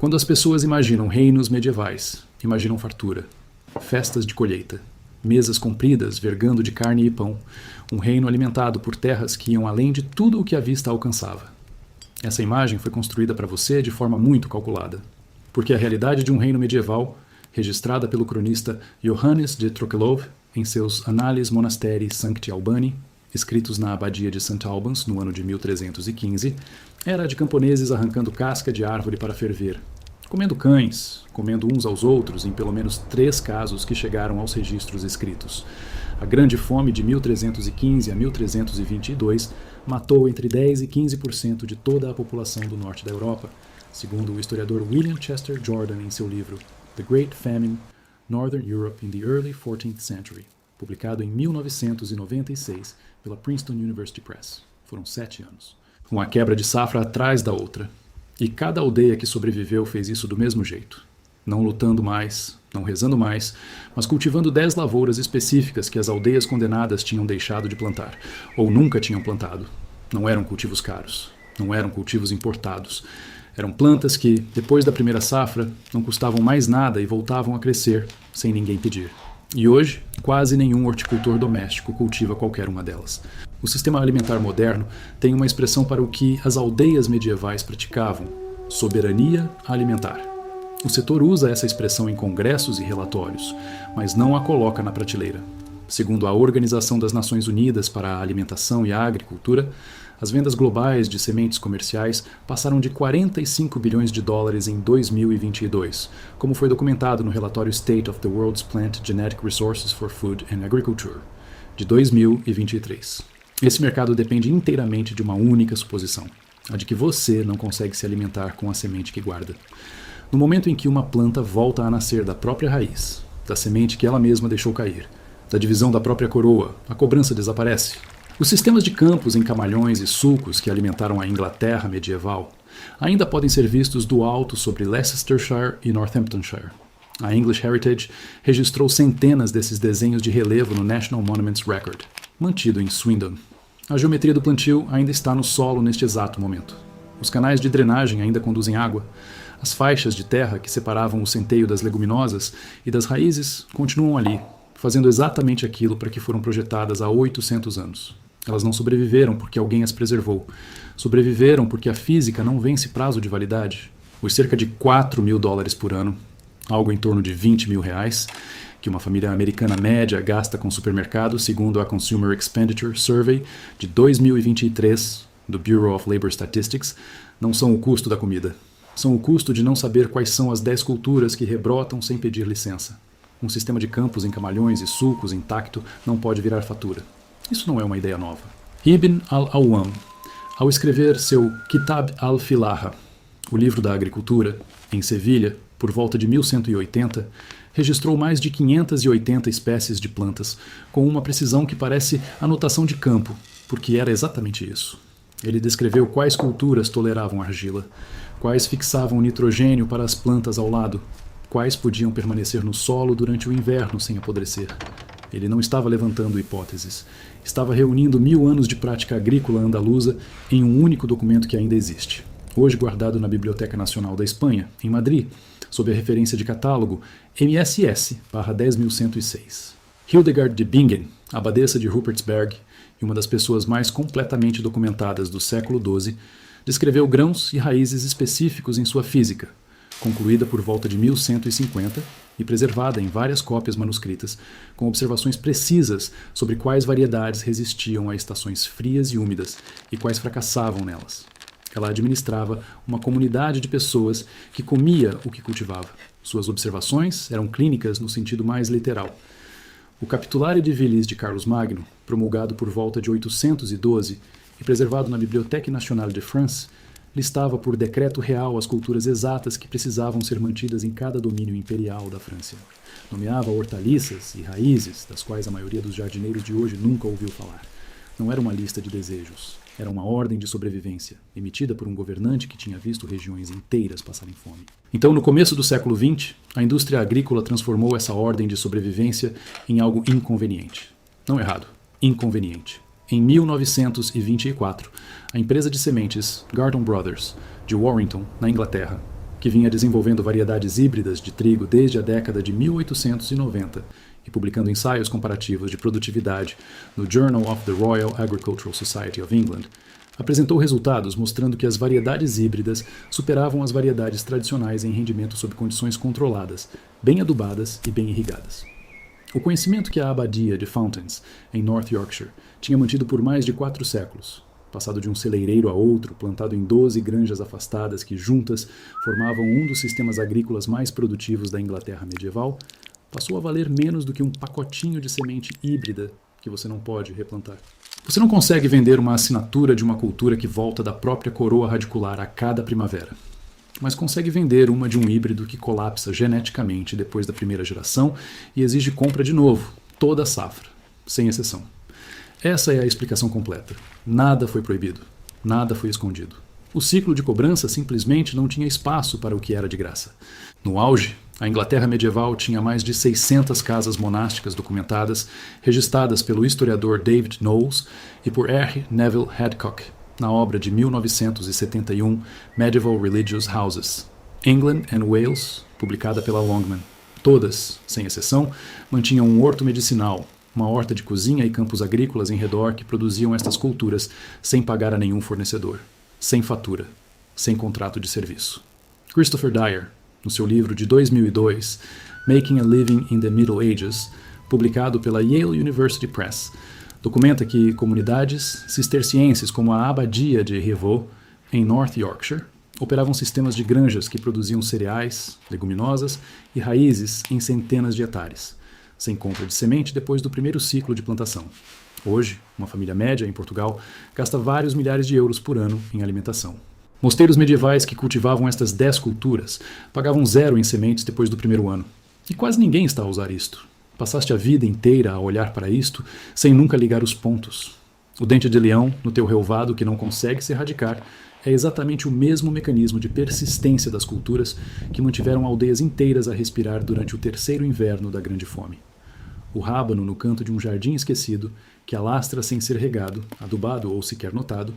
Quando as pessoas imaginam reinos medievais, imaginam fartura, festas de colheita, mesas compridas vergando de carne e pão, um reino alimentado por terras que iam além de tudo o que a vista alcançava. Essa imagem foi construída para você de forma muito calculada, porque a realidade de um reino medieval, registrada pelo cronista Johannes de Trokelove em seus Annales Monasterii Sancti Albani, escritos na abadia de St. Albans no ano de 1315, era de camponeses arrancando casca de árvore para ferver, comendo cães, comendo uns aos outros em pelo menos 3 casos que chegaram aos registros escritos. A Grande Fome de 1315 a 1322 matou entre 10% e 15% de toda a população do norte da Europa, segundo o historiador William Chester Jordan em seu livro The Great Famine, Northern Europe in the Early 14th Century, publicado em 1996 pela Princeton University Press. Foram 7 anos. Uma quebra de safra atrás da outra. E cada aldeia que sobreviveu fez isso do mesmo jeito. Não lutando mais, não rezando mais, mas cultivando 10 lavouras específicas que as aldeias condenadas tinham deixado de plantar, ou nunca tinham plantado. Não eram cultivos caros, não eram cultivos importados. Eram plantas que, depois da primeira safra, não custavam mais nada e voltavam a crescer, sem ninguém pedir. E hoje, quase nenhum horticultor doméstico cultiva qualquer uma delas. O sistema alimentar moderno tem uma expressão para o que as aldeias medievais praticavam: soberania alimentar. O setor usa essa expressão em congressos e relatórios, mas não a coloca na prateleira. Segundo a Organização das Nações Unidas para a Alimentação e a Agricultura, as vendas globais de sementes comerciais passaram de 45 bilhões de dólares em 2022, como foi documentado no relatório State of the World's Plant Genetic Resources for Food and Agriculture, de 2023. Esse mercado depende inteiramente de uma única suposição, a de que você não consegue se alimentar com a semente que guarda. No momento em que uma planta volta a nascer da própria raiz, da semente que ela mesma deixou cair, da divisão da própria coroa, a cobrança desaparece. Os sistemas de campos em camalhões e sulcos que alimentaram a Inglaterra medieval ainda podem ser vistos do alto sobre Leicestershire e Northamptonshire. A English Heritage registrou centenas desses desenhos de relevo no National Monuments Record, mantido em Swindon. A geometria do plantio ainda está no solo neste exato momento. Os canais de drenagem ainda conduzem água. As faixas de terra que separavam o centeio das leguminosas e das raízes continuam ali, fazendo exatamente aquilo para que foram projetadas há 800 anos. Elas não sobreviveram porque alguém as preservou. Sobreviveram porque a física não vence prazo de validade. Os cerca de 4 mil dólares por ano, algo em torno de 20 mil reais, que uma família americana média gasta com supermercado, segundo a Consumer Expenditure Survey de 2023 do Bureau of Labor Statistics, não são o custo da comida. São o custo de não saber quais são as 10 culturas que rebrotam sem pedir licença. Um sistema de campos em camalhões e sulcos intacto não pode virar fatura. Isso não é uma ideia nova. Ibn al-Awwam, ao escrever seu Kitab al-Filaha, o livro da agricultura, em Sevilha, por volta de 1180, registrou mais de 580 espécies de plantas, com uma precisão que parece anotação de campo, porque era exatamente isso. Ele descreveu quais culturas toleravam argila, quais fixavam nitrogênio para as plantas ao lado, quais podiam permanecer no solo durante o inverno sem apodrecer. Ele não estava levantando hipóteses. Estava reunindo 1000 anos de prática agrícola andaluza em um único documento que ainda existe, hoje guardado na Biblioteca Nacional da Espanha, em Madrid, sob a referência de catálogo MSS/10106. Hildegard de Bingen, abadesa de Rupertsberg e uma das pessoas mais completamente documentadas do século XII, descreveu grãos e raízes específicos em sua Física, concluída por volta de 1150 e preservada em várias cópias manuscritas, com observações precisas sobre quais variedades resistiam a estações frias e úmidas e quais fracassavam nelas. Ela administrava uma comunidade de pessoas que comia o que cultivava. Suas observações eram clínicas no sentido mais literal. O Capitulare de Vilis de Carlos Magno, promulgado por volta de 812 e preservado na Bibliothèque Nationale de France, listava por decreto real as culturas exatas que precisavam ser mantidas em cada domínio imperial da França. Nomeava hortaliças e raízes, das quais a maioria dos jardineiros de hoje nunca ouviu falar. Não era uma lista de desejos. Era uma ordem de sobrevivência, emitida por um governante que tinha visto regiões inteiras passarem fome. Então, no começo do século XX, a indústria agrícola transformou essa ordem de sobrevivência em algo inconveniente. Não errado, inconveniente. Em 1924, a empresa de sementes Gordon Brothers, de Warrington, na Inglaterra, que vinha desenvolvendo variedades híbridas de trigo desde a década de 1890 e publicando ensaios comparativos de produtividade no Journal of the Royal Agricultural Society of England, apresentou resultados mostrando que as variedades híbridas superavam as variedades tradicionais em rendimento sob condições controladas, bem adubadas e bem irrigadas. O conhecimento que a abadia de Fountains, em North Yorkshire, tinha mantido por mais de 4 séculos, passado de um celeireiro a outro, plantado em 12 granjas afastadas que juntas formavam um dos sistemas agrícolas mais produtivos da Inglaterra medieval, passou a valer menos do que um pacotinho de semente híbrida que você não pode replantar. Você não consegue vender uma assinatura de uma cultura que volta da própria coroa radicular a cada primavera, mas consegue vender uma de um híbrido que colapsa geneticamente depois da primeira geração e exige compra de novo, toda a safra, sem exceção. Essa é a explicação completa. Nada foi proibido, nada foi escondido. O ciclo de cobrança simplesmente não tinha espaço para o que era de graça. No auge, a Inglaterra medieval tinha mais de 600 casas monásticas documentadas, registradas pelo historiador David Knowles e por R. Neville Hadcock, na obra de 1971 Medieval Religious Houses, England and Wales, publicada pela Longman. Todas, sem exceção, mantinham um horto medicinal, uma horta de cozinha e campos agrícolas em redor que produziam estas culturas sem pagar a nenhum fornecedor, sem fatura, sem contrato de serviço. Christopher Dyer, no seu livro de 2002, Making a Living in the Middle Ages, publicado pela Yale University Press, documenta que comunidades cistercienses como a Abadia de Rievaulx, em North Yorkshire, operavam sistemas de granjas que produziam cereais, leguminosas e raízes em centenas de hectares, sem compra de semente depois do primeiro ciclo de plantação. Hoje, uma família média em Portugal gasta vários milhares de euros por ano em alimentação. Mosteiros medievais que cultivavam estas 10 culturas pagavam 0 em sementes depois do primeiro ano. E quase ninguém está a usar isto. Passaste a vida inteira a olhar para isto sem nunca ligar os pontos. O dente de leão no teu relvado que não consegue se erradicar é exatamente o mesmo mecanismo de persistência das culturas que mantiveram aldeias inteiras a respirar durante o terceiro inverno da Grande Fome. O rábano no canto de um jardim esquecido, que alastra sem ser regado, adubado ou sequer notado,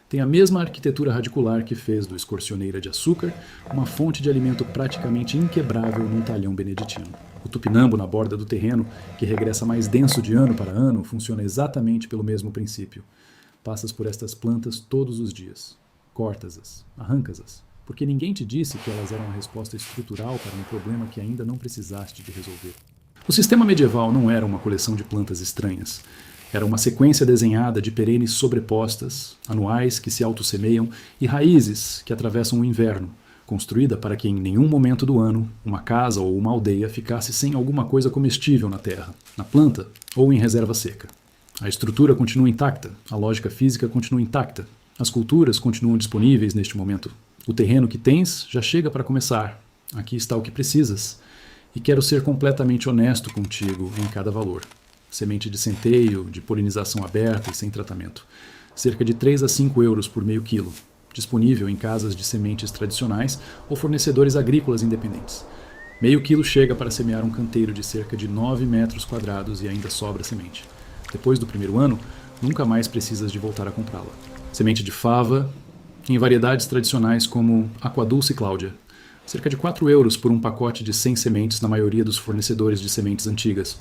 tem a mesma arquitetura radicular que fez do escorcioneira de açúcar uma fonte de alimento praticamente inquebrável num talhão beneditino. O tupinambo na borda do terreno, que regressa mais denso de ano para ano, funciona exatamente pelo mesmo princípio. Passas por estas plantas todos os dias. Cortas-as, arrancas-as, porque ninguém te disse que elas eram a resposta estrutural para um problema que ainda não precisaste de resolver. O sistema medieval não era uma coleção de plantas estranhas. Era uma sequência desenhada de perenes sobrepostas, anuais que se autossemeiam e raízes que atravessam o inverno, construída para que em nenhum momento do ano uma casa ou uma aldeia ficasse sem alguma coisa comestível na terra, na planta ou em reserva seca. A estrutura continua intacta, a lógica física continua intacta, as culturas continuam disponíveis neste momento. O terreno que tens já chega para começar. Aqui está o que precisas. E quero ser completamente honesto contigo em cada valor. Semente de centeio, de polinização aberta e sem tratamento. Cerca de 3 a 5 euros por meio quilo. Disponível em casas de sementes tradicionais ou fornecedores agrícolas independentes. Meio quilo chega para semear um canteiro de cerca de 9 metros quadrados e ainda sobra semente. Depois do primeiro ano, nunca mais precisas de voltar a comprá-la. Semente de fava, em variedades tradicionais como Aquadulce Cláudia. Cerca de 4 euros por um pacote de 100 sementes na maioria dos fornecedores de sementes antigas.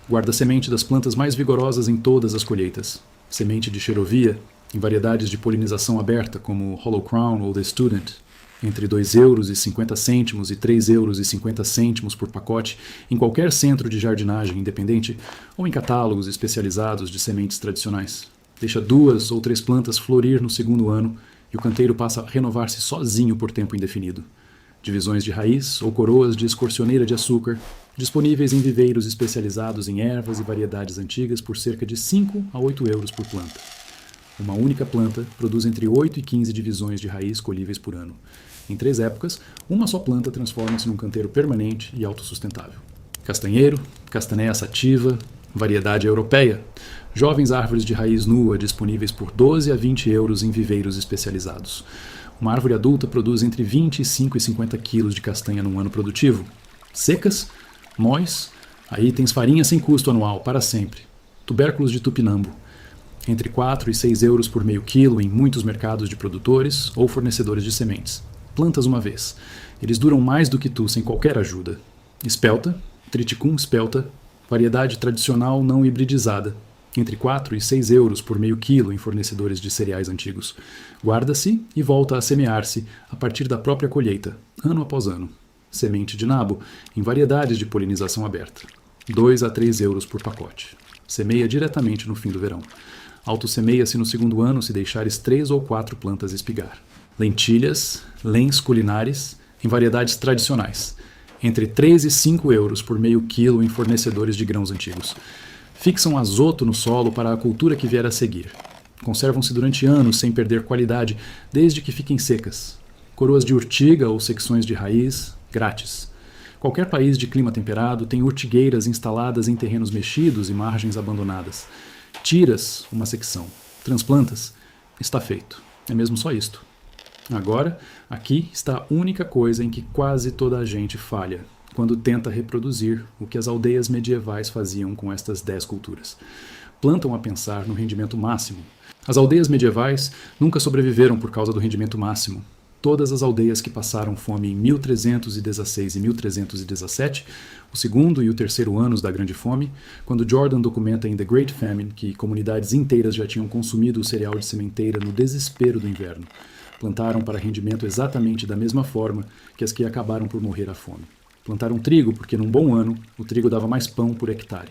Guarda-semente das plantas mais vigorosas em todas as colheitas. Semente de xerovia, em variedades de polinização aberta como Hollow Crown ou The Student, entre 2,50 € e 3,50 € por pacote em qualquer centro de jardinagem independente ou em catálogos especializados de sementes tradicionais. Deixa 2 ou 3 plantas florir no segundo ano e o canteiro passa a renovar-se sozinho por tempo indefinido. Divisões de raiz ou coroas de escorcioneira de açúcar, disponíveis em viveiros especializados em ervas e variedades antigas por cerca de 5 a 8 euros por planta. Uma única planta produz entre 8 e 15 divisões de raiz colhíveis por ano. Em 3 épocas, uma só planta transforma-se num canteiro permanente e autossustentável. Castanheiro, castaneia sativa, variedade europeia, jovens árvores de raiz nua disponíveis por 12 a 20 euros em viveiros especializados. Uma árvore adulta produz entre 25 e 50 quilos de castanha num ano produtivo. Secas, móis, aí tens farinha sem custo anual, para sempre. Tubérculos de tupinambo, entre 4 e 6 euros por meio quilo em muitos mercados de produtores ou fornecedores de sementes. Plantas uma vez. Eles duram mais do que tu sem qualquer ajuda. Espelta, Triticum espelta, variedade tradicional não hibridizada, entre 4 e 6 euros por meio quilo em fornecedores de cereais antigos. Guarda-se e volta a semear-se a partir da própria colheita, ano após ano. Semente de nabo, em variedades de polinização aberta. 2 a 3 euros por pacote. Semeia diretamente no fim do verão. Autossemeia-se no segundo ano se deixares 3 ou 4 plantas espigar. Lentilhas, lens culinares, em variedades tradicionais. Entre 3 e 5 euros por meio quilo em fornecedores de grãos antigos. Fixam azoto no solo para a cultura que vier a seguir. Conservam-se durante anos sem perder qualidade, desde que fiquem secas. Coroas de urtiga ou secções de raiz, grátis. Qualquer país de clima temperado tem urtigueiras instaladas em terrenos mexidos e margens abandonadas. Tiras uma secção, transplantas, está feito. É mesmo só isto. Agora, aqui está a única coisa em que quase toda a gente falha, quando tenta reproduzir o que as aldeias medievais faziam com estas 10 culturas. Plantam a pensar no rendimento máximo. As aldeias medievais nunca sobreviveram por causa do rendimento máximo. Todas as aldeias que passaram fome em 1316 e 1317, o segundo e o terceiro anos da Grande Fome, quando Jordan documenta em The Great Famine que comunidades inteiras já tinham consumido o cereal de sementeira no desespero do inverno, plantaram para rendimento exatamente da mesma forma que as que acabaram por morrer à fome. Plantaram trigo porque, num bom ano, o trigo dava mais pão por hectare.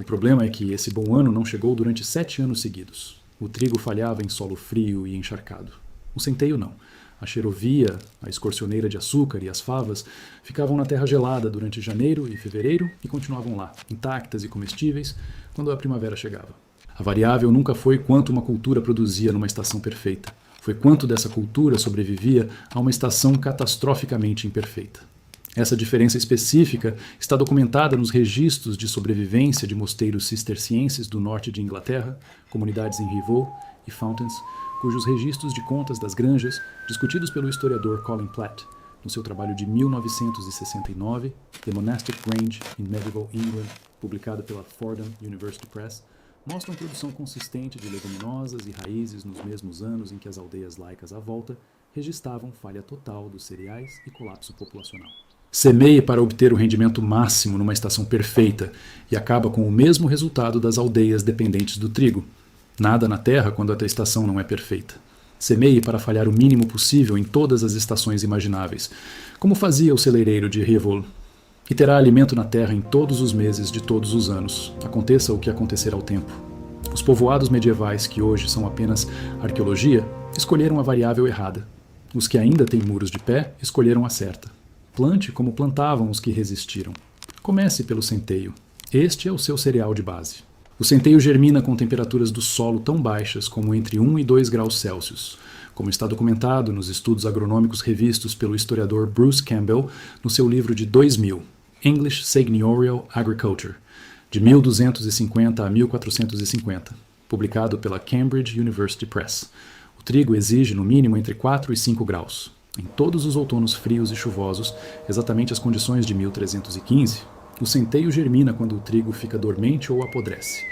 O problema é que esse bom ano não chegou durante 7 anos seguidos. O trigo falhava em solo frio e encharcado. O centeio não. A xerovia, a escorcioneira de açúcar e as favas ficavam na terra gelada durante janeiro e fevereiro e continuavam lá, intactas e comestíveis, quando a primavera chegava. A variável nunca foi quanto uma cultura produzia numa estação perfeita. Foi quanto dessa cultura sobrevivia a uma estação catastroficamente imperfeita. Essa diferença específica está documentada nos registros de sobrevivência de mosteiros cistercienses do norte de Inglaterra, comunidades em Rievaulx e Fountains, cujos registros de contas das granjas, discutidos pelo historiador Colin Platt, no seu trabalho de 1969, The Monastic Grange in Medieval England, publicado pela Fordham University Press, mostram produção consistente de leguminosas e raízes nos mesmos anos em que as aldeias laicas à volta registravam falha total dos cereais e colapso populacional. Semeie para obter o rendimento máximo numa estação perfeita e acaba com o mesmo resultado das aldeias dependentes do trigo. Nada na terra quando a estação não é perfeita. Semeie para falhar o mínimo possível em todas as estações imagináveis, como fazia o celeireiro de Rievaulx. E terá alimento na terra em todos os meses de todos os anos, aconteça o que acontecer ao tempo. Os povoados medievais, que hoje são apenas arqueologia, escolheram a variável errada. Os que ainda têm muros de pé escolheram a certa. Plante como plantavam os que resistiram. Comece pelo centeio. Este é o seu cereal de base. O centeio germina com temperaturas do solo tão baixas como entre 1 e 2 graus Celsius, como está documentado nos estudos agronômicos revistos pelo historiador Bruce Campbell no seu livro de 2000, English Seigneurial Agriculture, de 1250 a 1450, publicado pela Cambridge University Press. O trigo exige no mínimo entre 4 e 5 graus. Em todos os outonos frios e chuvosos, exatamente as condições de 1315, o centeio germina quando o trigo fica dormente ou apodrece.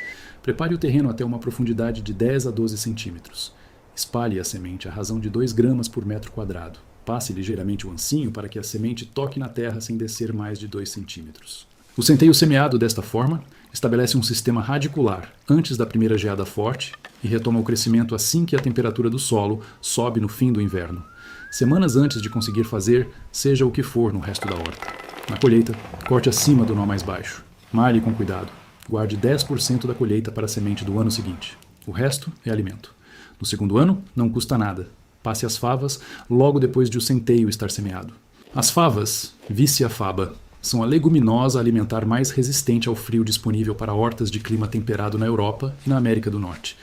Prepare o terreno até uma profundidade de 10 a 12 centímetros. Espalhe a semente à razão de 2 gramas por metro quadrado. Passe ligeiramente o ancinho para que a semente toque na terra sem descer mais de 2 centímetros. O centeio semeado desta forma estabelece um sistema radicular antes da primeira geada forte e retoma o crescimento assim que a temperatura do solo sobe no fim do inverno, semanas antes de conseguir fazer seja o que for no resto da horta. Na colheita, corte acima do nó mais baixo. Malhe com cuidado. Guarde 10% da colheita para a semente do ano seguinte. O resto é alimento. No segundo ano, não custa nada. Passe as favas logo depois de o centeio estar semeado. As favas, Vicia faba, são a leguminosa alimentar mais resistente ao frio disponível para hortas de clima temperado na Europa e na América do Norte.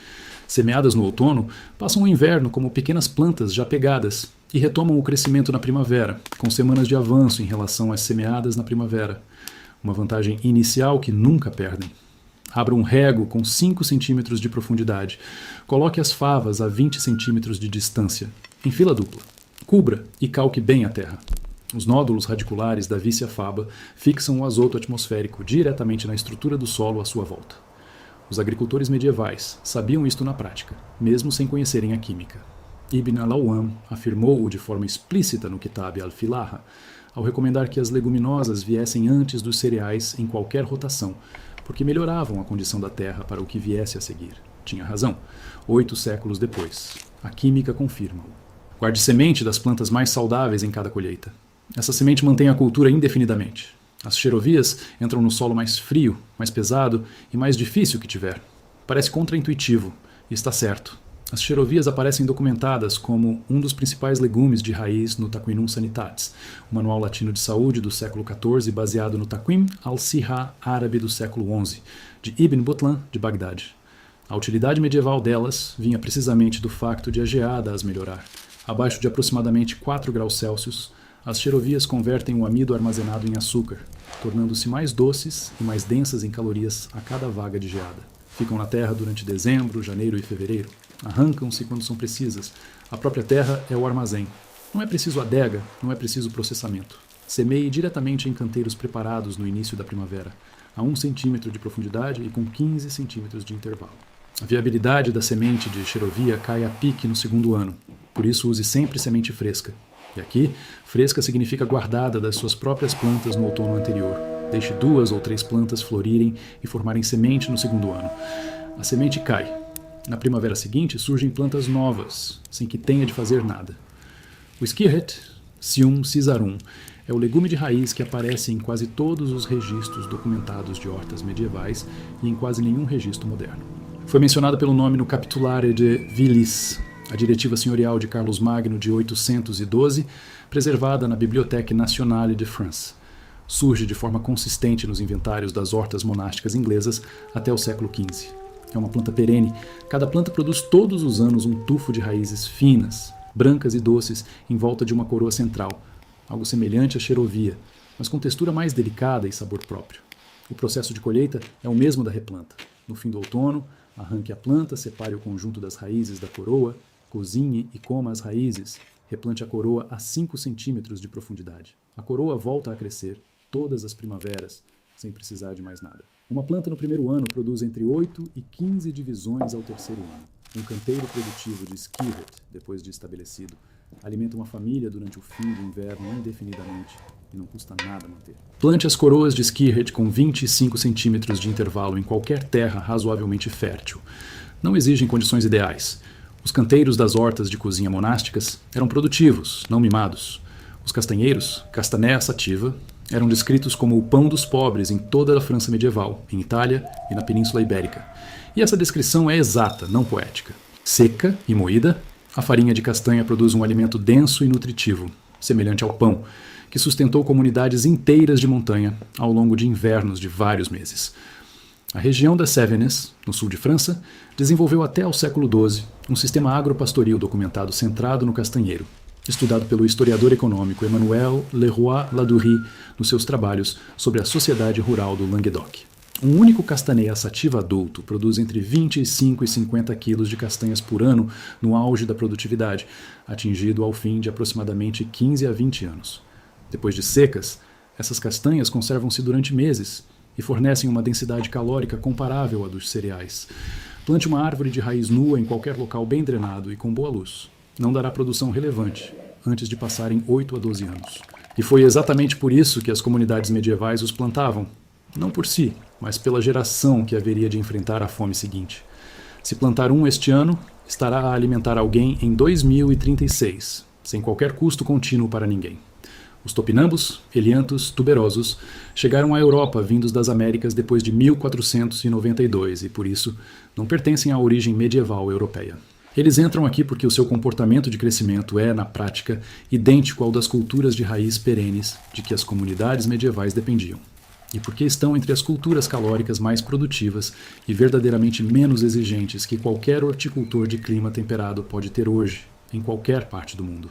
Semeadas no outono, passam o inverno como pequenas plantas já pegadas e retomam o crescimento na primavera, com semanas de avanço em relação às semeadas na primavera. Uma vantagem inicial que nunca perdem. Abra um rego com 5 centímetros de profundidade. Coloque as favas a 20 centímetros de distância, em fila dupla. Cubra e calque bem a terra. Os nódulos radiculares da Vicia faba fixam o azoto atmosférico diretamente na estrutura do solo à sua volta. Os agricultores medievais sabiam isto na prática, mesmo sem conhecerem a química. Ibn al-Awwam afirmou-o de forma explícita no Kitab al-Filaha, ao recomendar que as leguminosas viessem antes dos cereais em qualquer rotação, porque melhoravam a condição da terra para o que viesse a seguir. Tinha razão. 8 séculos depois. A química confirma-o. Guarde semente das plantas mais saudáveis em cada colheita. Essa semente mantém a cultura indefinidamente. As xerovias entram no solo mais frio, mais pesado e mais difícil que tiver. Parece contraintuitivo, e está certo. As xerovias aparecem documentadas como um dos principais legumes de raiz no Taqwinum Sanitatis, o manual latino de saúde do século XIV baseado no Taqwim al-Sihah árabe do século XI, de Ibn Butlan, de Bagdade. A utilidade medieval delas vinha precisamente do facto de a geada as melhorar. Abaixo de aproximadamente 4 graus Celsius, as xerovias convertem o amido armazenado em açúcar, tornando-se mais doces e mais densas em calorias a cada vaga de geada. Ficam na terra durante dezembro, janeiro e fevereiro. Arrancam-se quando são precisas. A própria terra é o armazém. Não é preciso adega, não é preciso processamento. Semeie diretamente em canteiros preparados no início da primavera, a 1 centímetro de profundidade e com 15 centímetros de intervalo. A viabilidade da semente de xerovia cai a pique no segundo ano, por isso use sempre semente fresca. E aqui, fresca significa guardada das suas próprias plantas no outono anterior. Deixe 2 ou 3 plantas florirem e formarem semente no segundo ano. A semente cai. Na primavera seguinte surgem plantas novas, sem que tenha de fazer nada. O skirret, Sium caesarum, é o legume de raiz que aparece em quase todos os registros documentados de hortas medievais e em quase nenhum registro moderno. Foi mencionado pelo nome no Capitulare de Vilis, a diretiva senhorial de Carlos Magno de 812, preservada na Bibliothèque Nationale de France. Surge de forma consistente nos inventários das hortas monásticas inglesas até o século XV. É uma planta perene. Cada planta produz todos os anos um tufo de raízes finas, brancas e doces, em volta de uma coroa central, algo semelhante à xerovia, mas com textura mais delicada e sabor próprio. O processo de colheita é o mesmo da replanta. No fim do outono, arranque a planta, separe o conjunto das raízes da coroa, cozinhe e coma as raízes, replante a coroa a 5 centímetros de profundidade. A coroa volta a crescer todas as primaveras, sem precisar de mais nada. Uma planta no primeiro ano produz entre 8 e 15 divisões ao terceiro ano. Um canteiro produtivo de skirret, depois de estabelecido, alimenta uma família durante o fim do inverno indefinidamente e não custa nada manter. Plante as coroas de skirret com 25 centímetros de intervalo em qualquer terra razoavelmente fértil. Não exigem condições ideais. Os canteiros das hortas de cozinha monásticas eram produtivos, não mimados. Os castanheiros, castanea sativa, eram descritos como o pão dos pobres em toda a França medieval, em Itália e na Península Ibérica. E essa descrição é exata, não poética. Seca e moída, a farinha de castanha produz um alimento denso e nutritivo, semelhante ao pão, que sustentou comunidades inteiras de montanha ao longo de invernos de vários meses. A região das Cévennes, no sul de França, desenvolveu até o século XII um sistema agropastoril documentado centrado no castanheiro, estudado pelo historiador econômico Emmanuel Leroy-Ladurie nos seus trabalhos sobre a sociedade rural do Languedoc. Um único castaneia sativa adulto produz entre 25 e 50 quilos de castanhas por ano no auge da produtividade, atingido ao fim de aproximadamente 15 a 20 anos. Depois de secas, essas castanhas conservam-se durante meses e fornecem uma densidade calórica comparável à dos cereais. Plante uma árvore de raiz nua em qualquer local bem drenado e com boa luz. Não dará produção relevante antes de passarem 8 a 12 anos. E foi exatamente por isso que as comunidades medievais os plantavam. Não por si, mas pela geração que haveria de enfrentar a fome seguinte. Se plantar um este ano, estará a alimentar alguém em 2036, sem qualquer custo contínuo para ninguém. Os topinambos, eliantos, tuberosos, chegaram à Europa vindos das Américas depois de 1492 e, por isso, não pertencem à origem medieval europeia. Eles entram aqui porque o seu comportamento de crescimento é, na prática, idêntico ao das culturas de raiz perenes de que as comunidades medievais dependiam. E porque estão entre as culturas calóricas mais produtivas e verdadeiramente menos exigentes que qualquer horticultor de clima temperado pode ter hoje, em qualquer parte do mundo.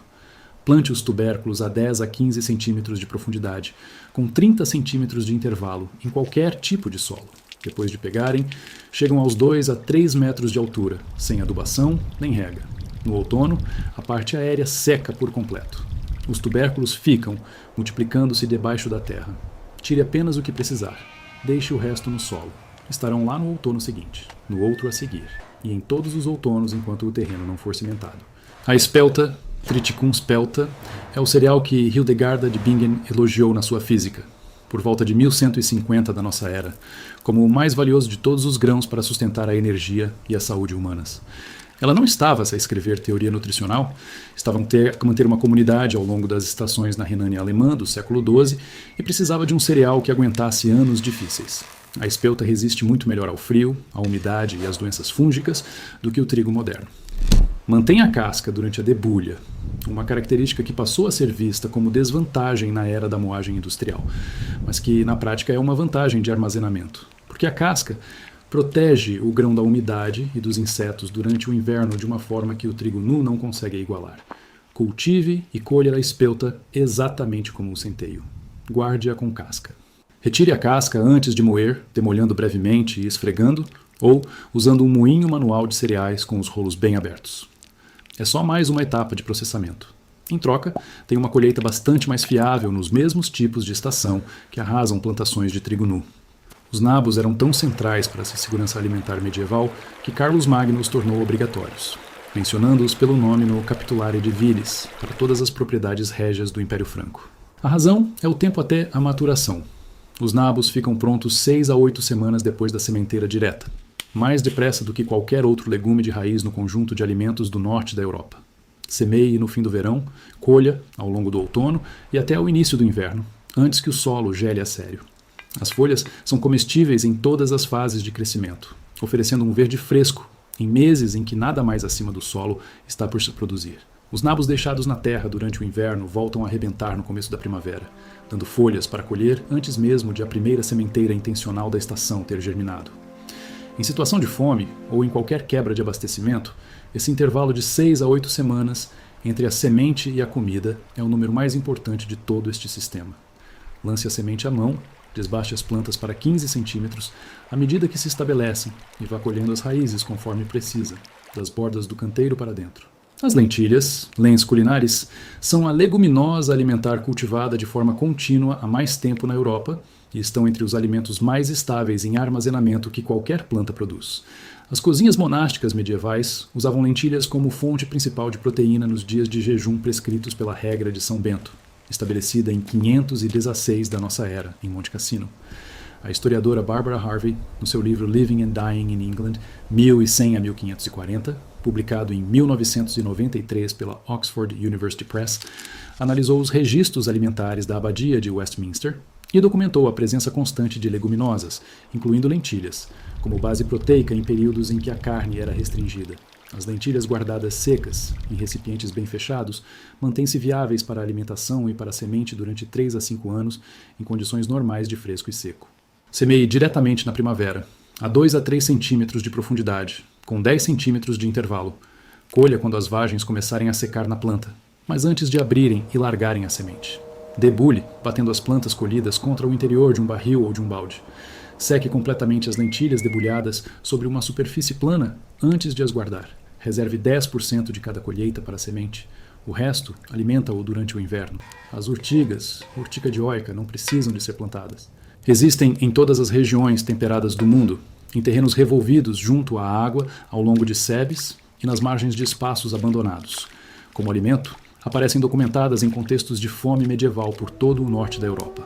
Plante os tubérculos a 10 a 15 centímetros de profundidade, com 30 centímetros de intervalo, em qualquer tipo de solo. Depois de pegarem, chegam aos 2 a 3 metros de altura, sem adubação nem rega. No outono, a parte aérea seca por completo. Os tubérculos ficam, multiplicando-se debaixo da terra. Tire apenas o que precisar. Deixe o resto no solo. Estarão lá no outono seguinte, no outro a seguir, e em todos os outonos enquanto o terreno não for cimentado. A espelta, Triticum spelta, é o cereal que Hildegarda de Bingen elogiou na sua Física, por volta de 1150 da nossa era, como o mais valioso de todos os grãos para sustentar a energia e a saúde humanas. Ela não estava a escrever teoria nutricional, estava a manter uma comunidade ao longo das estações na Renânia alemã do século XII e precisava de um cereal que aguentasse anos difíceis. A espelta resiste muito melhor ao frio, à umidade e às doenças fúngicas do que o trigo moderno. Mantém a casca durante a debulha, uma característica que passou a ser vista como desvantagem na era da moagem industrial, mas que na prática é uma vantagem de armazenamento, porque a casca protege o grão da umidade e dos insetos durante o inverno de uma forma que o trigo nu não consegue igualar. Cultive e colha a espelta exatamente como um centeio. Guarde-a com casca. Retire a casca antes de moer, demolhando brevemente e esfregando, ou usando um moinho manual de cereais com os rolos bem abertos. É só mais uma etapa de processamento. Em troca, tem uma colheita bastante mais fiável nos mesmos tipos de estação que arrasam plantações de trigo nu. Os nabos eram tão centrais para essa segurança alimentar medieval que Carlos Magno os tornou obrigatórios, mencionando-os pelo nome no Capitulare de Vilis, para todas as propriedades régias do Império Franco. A razão é o tempo até a maturação. Os nabos ficam prontos 6 a 8 semanas depois da sementeira direta, mais depressa do que qualquer outro legume de raiz no conjunto de alimentos do norte da Europa. Semeie no fim do verão, colha ao longo do outono e até ao início do inverno, antes que o solo gele a sério. As folhas são comestíveis em todas as fases de crescimento, oferecendo um verde fresco em meses em que nada mais acima do solo está por se produzir. Os nabos deixados na terra durante o inverno voltam a arrebentar no começo da primavera, dando folhas para colher antes mesmo de a primeira sementeira intencional da estação ter germinado. Em situação de fome ou em qualquer quebra de abastecimento, esse intervalo de 6 a 8 semanas entre a semente e a comida é o número mais importante de todo este sistema. Lance a semente à mão, desbaste as plantas para 15 centímetros à medida que se estabelecem e vá colhendo as raízes conforme precisa, das bordas do canteiro para dentro. As lentilhas, lens culinares, são a leguminosa alimentar cultivada de forma contínua há mais tempo na Europa e estão entre os alimentos mais estáveis em armazenamento que qualquer planta produz. As cozinhas monásticas medievais usavam lentilhas como fonte principal de proteína nos dias de jejum prescritos pela regra de São Bento, estabelecida em 516 da nossa era, em Monte Cassino. A historiadora Barbara Harvey, no seu livro Living and Dying in England, 1100 a 1540, publicado em 1993 pela Oxford University Press, analisou os registros alimentares da abadia de Westminster e documentou a presença constante de leguminosas, incluindo lentilhas, como base proteica em períodos em que a carne era restringida. As lentilhas guardadas secas, em recipientes bem fechados, mantêm-se viáveis para a alimentação e para a semente durante 3 a 5 anos, em condições normais de fresco e seco. Semeie diretamente na primavera, a 2 a 3 centímetros de profundidade, com 10 centímetros de intervalo. Colha quando as vagens começarem a secar na planta, mas antes de abrirem e largarem a semente. Debulhe, batendo as plantas colhidas contra o interior de um barril ou de um balde. Seque completamente as lentilhas debulhadas sobre uma superfície plana antes de as guardar. Reserve 10% de cada colheita para a semente. O resto, alimenta-o durante o inverno. As urtigas, urtica dioica, não precisam de ser plantadas. Existem em todas as regiões temperadas do mundo, em terrenos revolvidos junto à água ao longo de sebes e nas margens de espaços abandonados. Como alimento, aparecem documentadas em contextos de fome medieval por todo o norte da Europa.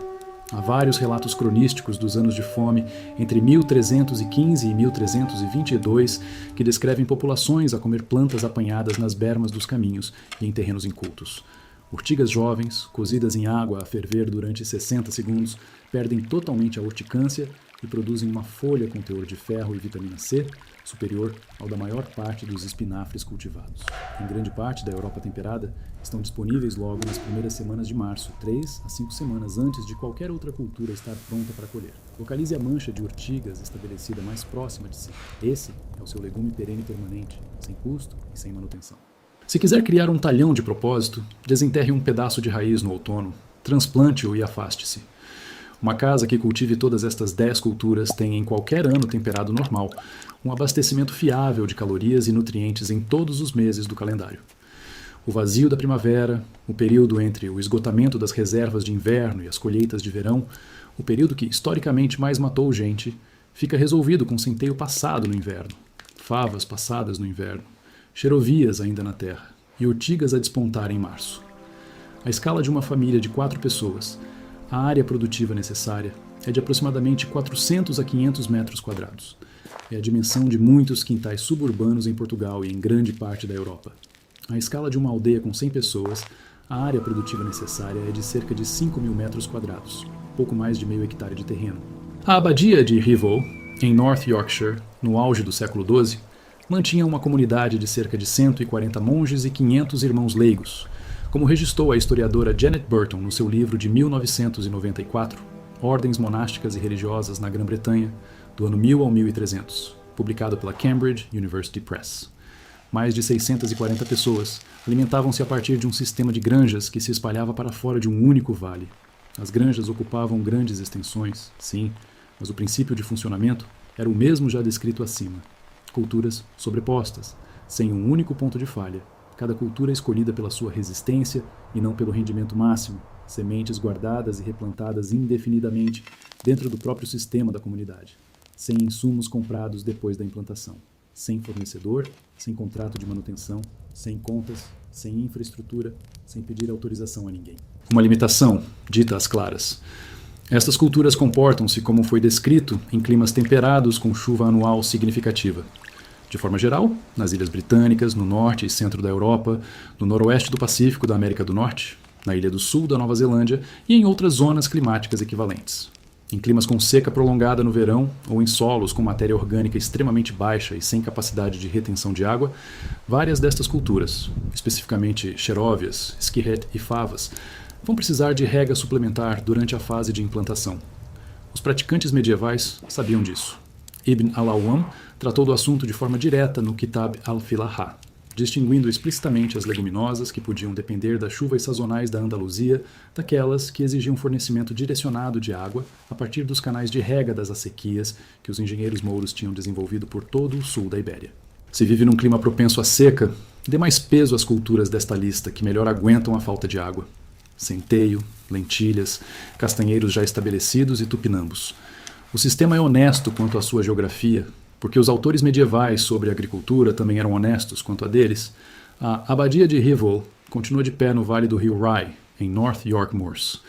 Há vários relatos cronísticos dos anos de fome entre 1315 e 1322 que descrevem populações a comer plantas apanhadas nas bermas dos caminhos e em terrenos incultos. Urtigas jovens, cozidas em água a ferver durante 60 segundos, perdem totalmente a urticância e produzem uma folha com teor de ferro e vitamina C superior ao da maior parte dos espinafres cultivados. Em grande parte da Europa temperada, estão disponíveis logo nas primeiras semanas de março, 3 a 5 semanas antes de qualquer outra cultura estar pronta para colher. Localize a mancha de urtigas estabelecida mais próxima de si. Esse é o seu legume perene permanente, sem custo e sem manutenção. Se quiser criar um talhão de propósito, desenterre um pedaço de raiz no outono, transplante-o e afaste-se. Uma casa que cultive todas estas 10 culturas tem, em qualquer ano temperado normal, um abastecimento fiável de calorias e nutrientes em todos os meses do calendário. O vazio da primavera, o período entre o esgotamento das reservas de inverno e as colheitas de verão, o período que historicamente mais matou gente, fica resolvido com centeio passado no inverno, favas passadas no inverno, xerovias ainda na terra, e ortigas a despontar em março. À escala de uma família de 4 pessoas, a área produtiva necessária é de aproximadamente 400 a 500 metros quadrados. É a dimensão de muitos quintais suburbanos em Portugal e em grande parte da Europa. À escala de uma aldeia com 100 pessoas, a área produtiva necessária é de cerca de 5.000 metros quadrados, pouco mais de meio hectare de terreno. A abadia de Rievaulx, em North Yorkshire, no auge do século XII, mantinha uma comunidade de cerca de 140 monges e 500 irmãos leigos, como registrou a historiadora Janet Burton no seu livro de 1994, Ordens Monásticas e Religiosas na Grã-Bretanha, do ano 1000 ao 1300, publicado pela Cambridge University Press. Mais de 640 pessoas alimentavam-se a partir de um sistema de granjas que se espalhava para fora de um único vale. As granjas ocupavam grandes extensões, sim, mas o princípio de funcionamento era o mesmo já descrito acima. Culturas sobrepostas, sem um único ponto de falha, cada cultura escolhida pela sua resistência e não pelo rendimento máximo, sementes guardadas e replantadas indefinidamente dentro do próprio sistema da comunidade, sem insumos comprados depois da implantação, sem fornecedor, sem contrato de manutenção, sem contas, sem infraestrutura, sem pedir autorização a ninguém. Uma limitação, dita às claras. Estas culturas comportam-se como foi descrito em climas temperados com chuva anual significativa. De forma geral, nas Ilhas Britânicas, no norte e centro da Europa, no noroeste do Pacífico da América do Norte, na Ilha do Sul da Nova Zelândia e em outras zonas climáticas equivalentes. Em climas com seca prolongada no verão ou em solos com matéria orgânica extremamente baixa e sem capacidade de retenção de água, várias destas culturas, especificamente xeróvias, skirret e favas, vão precisar de rega suplementar durante a fase de implantação. Os praticantes medievais sabiam disso. Ibn al-Awwam tratou do assunto de forma direta no Kitab al-Filaha, distinguindo explicitamente as leguminosas que podiam depender das chuvas sazonais da Andaluzia daquelas que exigiam fornecimento direcionado de água a partir dos canais de rega das acequias que os engenheiros mouros tinham desenvolvido por todo o sul da Ibéria. Se vive num clima propenso à seca, dê mais peso às culturas desta lista que melhor aguentam a falta de água. Centeio, lentilhas, castanheiros já estabelecidos e tupinambos. O sistema é honesto quanto à sua geografia, porque os autores medievais sobre agricultura também eram honestos quanto a deles. A abadia de Rievaulx continua de pé no vale do rio Rye, em North York Moors.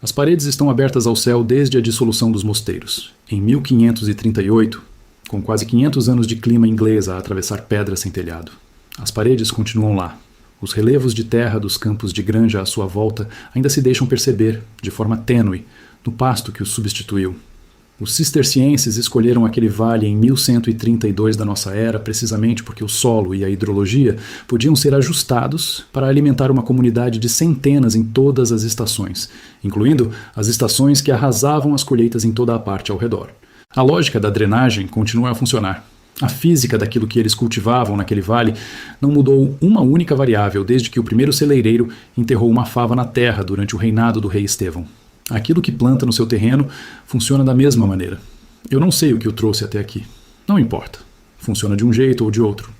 As paredes estão abertas ao céu desde a dissolução dos mosteiros. Em 1538, com quase 500 anos de clima inglês a atravessar pedras sem telhado. As paredes continuam lá. Os relevos de terra dos campos de granja à sua volta ainda se deixam perceber, de forma tênue, no pasto que os substituiu. Os cistercienses escolheram aquele vale em 1132 da nossa era precisamente porque o solo e a hidrologia podiam ser ajustados para alimentar uma comunidade de centenas em todas as estações, incluindo as estações que arrasavam as colheitas em toda a parte ao redor. A lógica da drenagem continua a funcionar. A física daquilo que eles cultivavam naquele vale não mudou uma única variável desde que o primeiro celeireiro enterrou uma fava na terra durante o reinado do rei Estevão. Aquilo que planta no seu terreno funciona da mesma maneira. Eu não sei o que o trouxe até aqui. Não importa. Funciona de um jeito ou de outro.